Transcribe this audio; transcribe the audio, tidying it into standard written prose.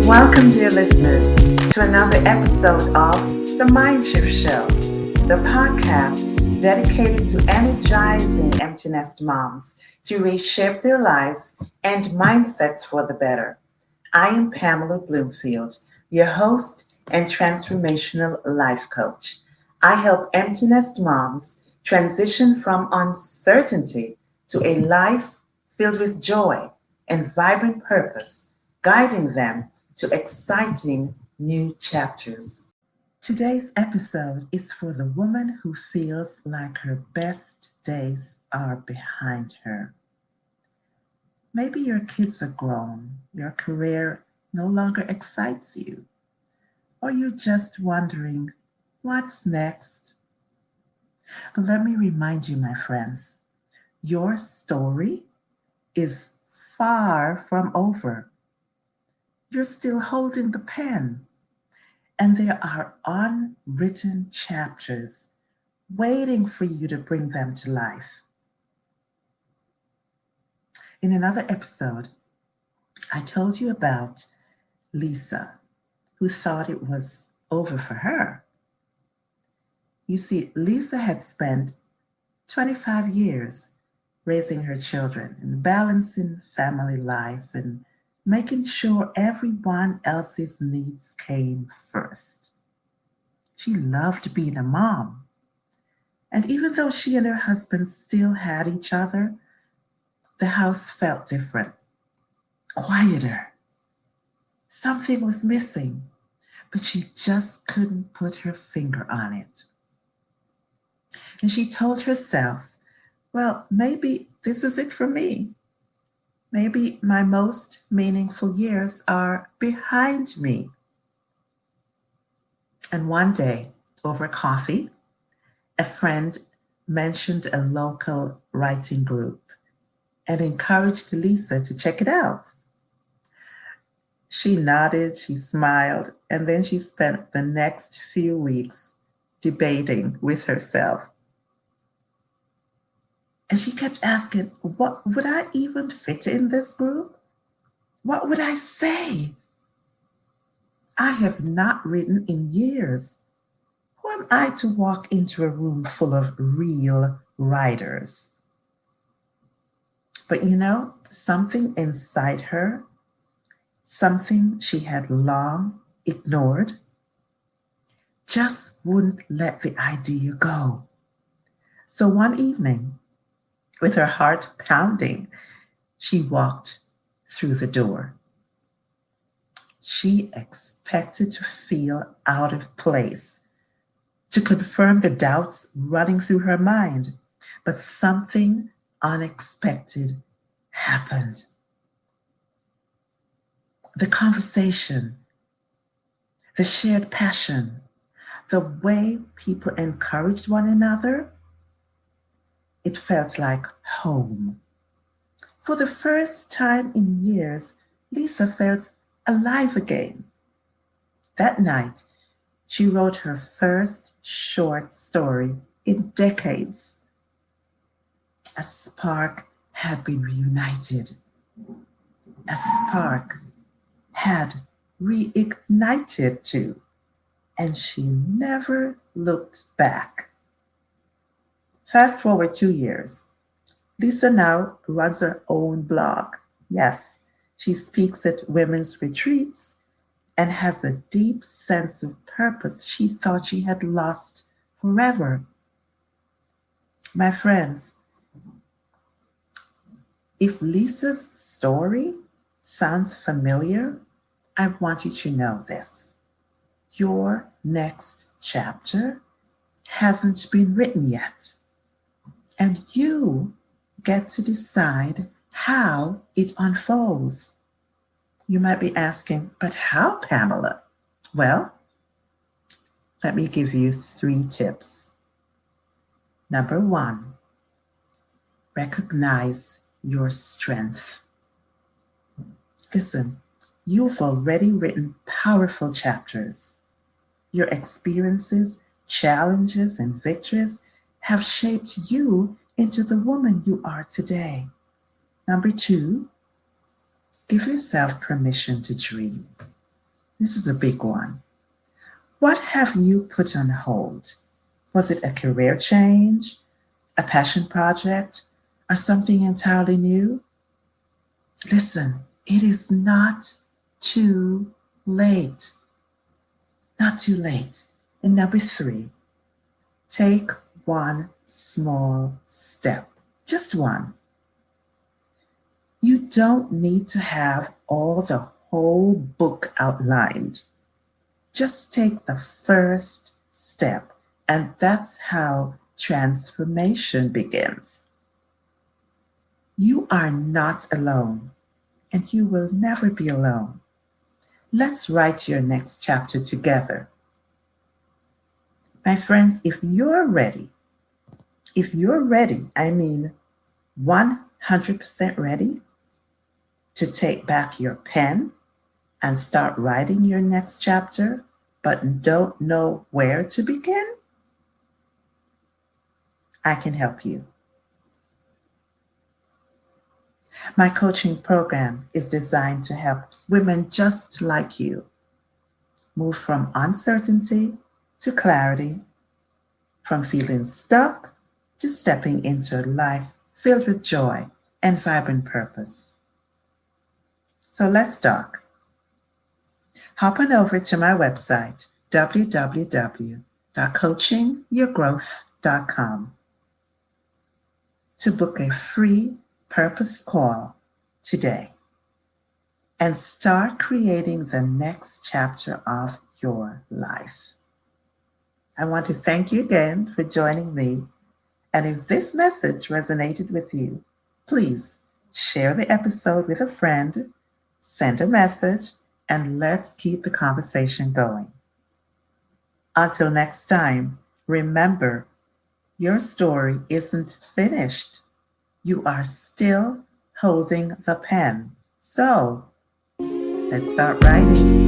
Welcome, dear listeners, to another episode of the Mindshift Show, the podcast dedicated to energizing empty nest moms to reshape their lives and mindsets for the better. I am Pamela Bloomfield, your host and transformational life coach. I help empty nest moms transition from uncertainty to a life filled with joy and vibrant purpose, guiding them to exciting new chapters. Today's episode is for the woman who feels like her best days are behind her. Maybe your kids are grown, your career no longer excites you, or you're just wondering, what's next? But let me remind you, my friends, your story is far from over. You're still holding the pen, and there are unwritten chapters waiting for you to bring them to life. In another episode, I told you about Lisa, who thought it was over for her. You see, Lisa had spent 25 years raising her children and balancing family life and making sure everyone else's needs came first. She loved being a mom. And even though she and her husband still had each other, the house felt different, quieter. Something was missing, but she just couldn't put her finger on it. And she told herself, well, maybe this is it for me. Maybe my most meaningful years are behind me. And one day, over coffee, a friend mentioned a local writing group and encouraged Lisa to check it out. She nodded, she smiled, and then she spent the next few weeks debating with herself. And she kept asking, what would I even fit in this group? What would I say? I have not written in years. Who am I to walk into a room full of real writers? But something inside her, something she had long ignored, just wouldn't let the idea go. So one evening, with her heart pounding, she walked through the door. She expected to feel out of place, to confirm the doubts running through her mind, but something unexpected happened. The conversation, the shared passion, the way people encouraged one another, it felt like home. For the first time in years, Lisa felt alive again. That night, she wrote her first short story in decades. A spark had been reunited. A spark had reignited too, and she never looked back. Fast forward 2 years. Lisa now runs her own blog. Yes, she speaks at women's retreats and has a deep sense of purpose she thought she had lost forever. My friends, if Lisa's story sounds familiar, I want you to know this. Your next chapter hasn't been written yet. And you get to decide how it unfolds. You might be asking, but how, Pamela? Well, let me give you 3 tips. Number 1, recognize your strength. Listen, you've already written powerful chapters. Your experiences, challenges, and victories have shaped you into the woman you are today. Number 2, give yourself permission to dream. This is a big one. What have you put on hold? Was it a career change, a passion project, or something entirely new? Listen, it is not too late. Not too late. And number three, take one small step. Just one. You don't need to have all the whole book outlined. Just take the first step, and that's how transformation begins. You are not alone, and you will never be alone. Let's write your next chapter together. My friends, if you're ready, I mean 100% ready to take back your pen and start writing your next chapter, but don't know where to begin, I can help you. My coaching program is designed to help women just like you move from uncertainty to clarity, from feeling stuck to stepping into a life filled with joy and vibrant purpose. So let's talk. Hop on over to my website, www.coachingyourgrowth.com, to book a free purpose call today and start creating the next chapter of your life. I want to thank you again for joining me. And if this message resonated with you, please share the episode with a friend, send a message, and let's keep the conversation going. Until next time, remember, your story isn't finished. You are still holding the pen. So let's start writing.